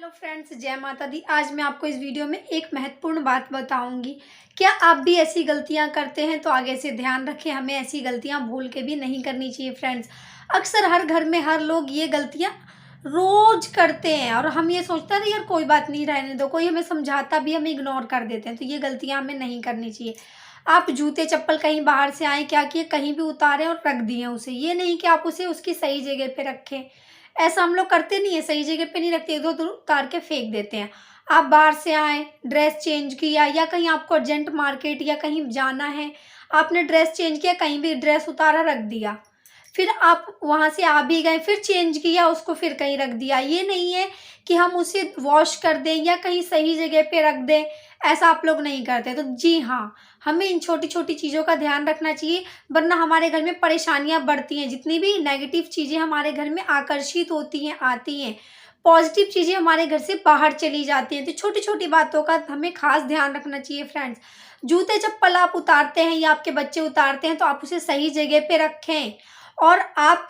Hello friends, जय माता दी। आज मैं आपको इस वीडियो में एक महत्वपूर्ण बात बताऊंगी। क्या आप भी ऐसी गलतियां करते हैं तो आगे से ध्यान रखें, हमें ऐसी गलतियां भूल के भी नहीं करनी चाहिए। फ्रेंड्स, अक्सर हर घर में हर लोग ये गलतियां रोज करते हैं और हम ये सोचते हैं यार कोई बात नहीं, रहने दो। कोई हमें समझाता भी हम इग्नोर कर देते हैं। तो ये गलतियां हमें नहीं करनी चाहिए। आप जूते चप्पल कहीं बाहर से आए, क्या किए, कहीं भी उतारे और रख दिए उसे। ये नहीं कि आप उसे उसकी सही जगह पे रखें। ऐसा हम लोग करते नहीं है, सही जगह पे नहीं रखते, इधर उधर उतार के फेंक देते हैं। आप बाहर से आए, ड्रेस चेंज किया या कहीं आपको अर्जेंट मार्केट या कहीं जाना है, आपने ड्रेस चेंज किया, कहीं भी ड्रेस उतारा रख दिया, फिर आप वहां से आ भी गए, फिर चेंज किया उसको, फिर कहीं रख दिया। ये नहीं है कि हम उसे वॉश कर दें या कहीं सही जगह पे रख दें। ऐसा आप लोग नहीं करते। तो जी हाँ, हमें इन छोटी छोटी चीज़ों का ध्यान रखना चाहिए, वरना हमारे घर में परेशानियां बढ़ती हैं। जितनी भी नेगेटिव चीज़ें हमारे घर में आकर्षित होती हैं, आती हैं, पॉजिटिव चीज़ें हमारे घर से बाहर चली जाती हैं। तो छोटी छोटी बातों का हमें खास ध्यान रखना चाहिए। फ्रेंड्स, जूते चप्पल आप उतारते हैं या आपके बच्चे उतारते हैं तो आप उसे सही जगह पे रखें। और आप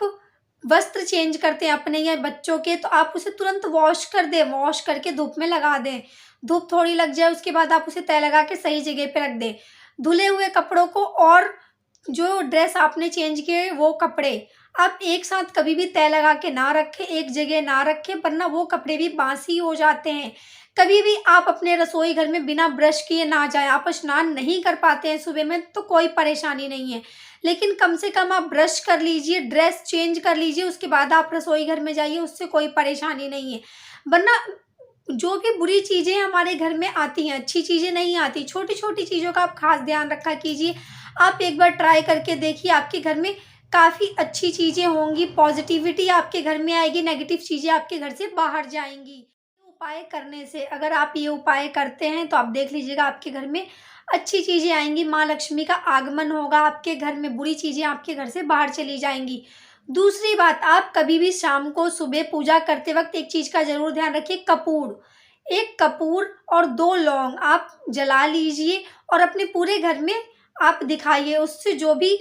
वस्त्र चेंज करते हैं अपने या बच्चों के, तो आप उसे तुरंत वॉश कर दें, वॉश करके धूप में लगा दें। धूप थोड़ी लग जाए उसके बाद आप उसे तय लगा के सही जगह पे रख दें। धुले हुए कपड़ों को और जो ड्रेस आपने चेंज किए वो कपड़े आप एक साथ कभी भी तय लगा के ना रखें, एक जगह ना रखें, वरना वो कपड़े भी बासी हो जाते हैं। कभी भी आप अपने रसोई घर में बिना ब्रश किए ना जाएं। आप स्नान नहीं कर पाते हैं सुबह में तो कोई परेशानी नहीं है, लेकिन कम से कम आप ब्रश कर लीजिए, ड्रेस चेंज कर लीजिए, उसके बाद आप रसोई घर में जाइए, उससे कोई परेशानी नहीं है। वरना जो भी बुरी चीज़ें हमारे घर में आती हैं, अच्छी चीज़ें नहीं आती। छोटी छोटी चीज़ों का आप खास ध्यान रखा कीजिए। आप एक बार ट्राई करके देखिए, आपके घर में काफ़ी अच्छी चीज़ें होंगी, पॉजिटिविटी आपके घर में आएगी, नेगेटिव चीज़ें आपके घर से बाहर जाएंगी। उपाय करने से, अगर आप ये उपाय करते हैं तो आप देख लीजिएगा आपके घर में अच्छी चीज़ें आएंगी, माँ लक्ष्मी का आगमन होगा आपके घर में, बुरी चीज़ें आपके घर से बाहर चली जाएंगी। दूसरी बात, आप कभी भी शाम को सुबह पूजा करते वक्त एक चीज़ का ज़रूर ध्यान रखिए, कपूर। एक कपूर और 2 लौंग आप जला लीजिए और अपने पूरे घर में आप दिखाइए। उससे जो भी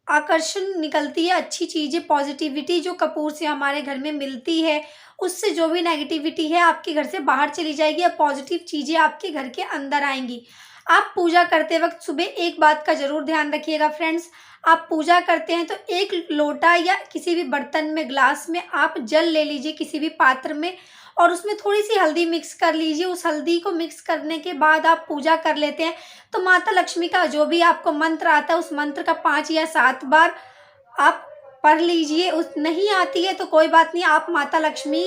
आकर्षण निकलती है, अच्छी चीज़ें, पॉजिटिविटी जो कपूर से हमारे घर में मिलती है, उससे जो भी नेगेटिविटी है आपके घर से बाहर चली जाएगी और पॉजिटिव चीज़ें आपके घर के अंदर आएंगी। आप पूजा करते वक्त सुबह एक बात का ज़रूर ध्यान रखिएगा। फ्रेंड्स, आप पूजा करते हैं तो एक लोटा या किसी भी बर्तन में, ग्लास में आप जल ले लीजिए, किसी भी पात्र में, और उसमें थोड़ी सी हल्दी मिक्स कर लीजिए। उस हल्दी को मिक्स करने के बाद आप पूजा कर लेते हैं तो माता लक्ष्मी का जो भी आपको मंत्र आता है उस मंत्र का 5 या 7 बार आप पढ़ लीजिए। उस नहीं आती है तो कोई बात नहीं, आप माता लक्ष्मी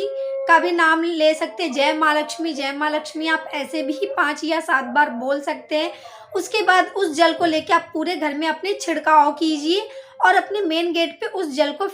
का भी नाम ले सकते हैं, जय माँ लक्ष्मी, जय माँ लक्ष्मी, आप ऐसे भी 5 या 7 बार बोल सकते हैं। उसके बाद उस जल को लेके आप पूरे घर में अपने छिड़काव कीजिए और अपने मेन गेट पे उस जल को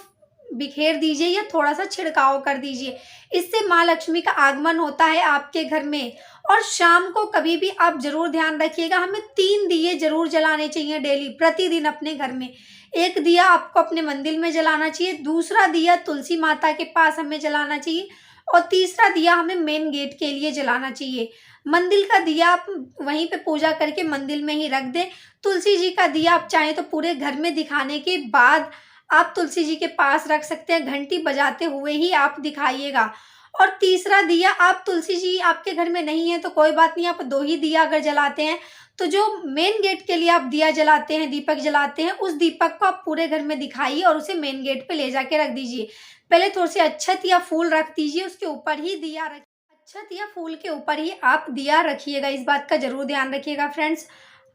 बिखेर दीजिए या थोड़ा सा छिड़काव कर दीजिए। इससे माँ लक्ष्मी का आगमन होता है आपके घर में। और शाम को कभी भी आप जरूर ध्यान रखिएगा, हमें 3 दिए जरूर जलाने चाहिए डेली, प्रतिदिन अपने घर में। एक दिया आपको अपने मंदिर में जलाना चाहिए, दूसरा दिया तुलसी माता के पास हमें जलाना चाहिए, और तीसरा दिया हमें मेन गेट के लिए जलाना चाहिए। मंदिर का दिया आप वहीं पे पूजा करके मंदिर में ही रख दें। तुलसी जी का दिया आप चाहें तो पूरे घर में दिखाने के बाद आप तुलसी जी के पास रख सकते हैं, घंटी बजाते हुए ही आप दिखाइएगा। और तीसरा दिया, आप तुलसी जी आपके घर में नहीं है तो कोई बात नहीं, आप 2 ही दिया अगर जलाते हैं तो जो मेन गेट के लिए आप दिया जलाते हैं, दीपक जलाते हैं, उस दीपक को आप पूरे घर में दिखाइए और उसे मेन गेट पे ले जाके रख दीजिए। पहले थोड़ी सी अक्षत या फूल रख दीजिए, उसके ऊपर ही दिया रख, अक्षत या फूल के ऊपर ही आप दिया रखिएगा। इस बात का जरूर ध्यान रखिएगा। फ्रेंड्स,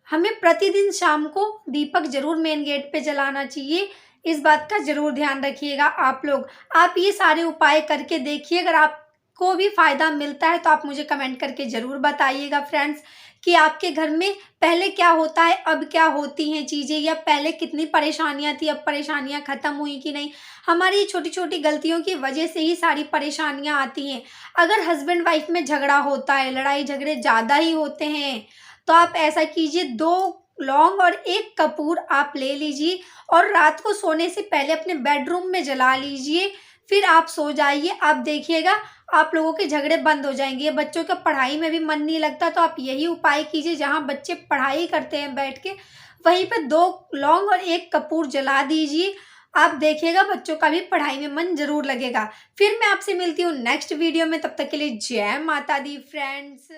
हमें प्रतिदिन शाम को दीपक जरूर मेन गेट पे जलाना चाहिए। इस बात का जरूर ध्यान रखिएगा आप लोग। आप ये सारे उपाय करके देखिए, अगर आपको भी फायदा मिलता है तो आप मुझे कमेंट करके जरूर बताइएगा। फ्रेंड्स, कि आपके घर में पहले क्या होता है, अब क्या होती हैं चीज़ें, या पहले कितनी परेशानियां थी, अब परेशानियां खत्म हुई कि नहीं। हमारी छोटी छोटी गलतियों की वजह से ही सारी परेशानियां आती हैं। अगर हस्बैंड वाइफ में झगड़ा होता है, लड़ाई झगड़े ज़्यादा ही होते हैं, तो आप ऐसा कीजिए, 2 लौंग और 1 कपूर आप ले लीजिए और रात को सोने से पहले अपने बेडरूम में जला लीजिए। फिर आप सो जाइए। आप देखिएगा आप लोगों के झगड़े बंद हो जाएंगे। बच्चों का पढ़ाई में भी मन नहीं लगता तो आप यही उपाय कीजिए, जहाँ बच्चे पढ़ाई करते हैं बैठ के, वहीं पे 2 लौंग और 1 कपूर जला दीजिए। आप देखिएगा बच्चों का भी पढ़ाई में मन ज़रूर लगेगा। फिर मैं आपसे मिलती हूँ नेक्स्ट वीडियो में, तब तक के लिए जय माता दी फ्रेंड्स।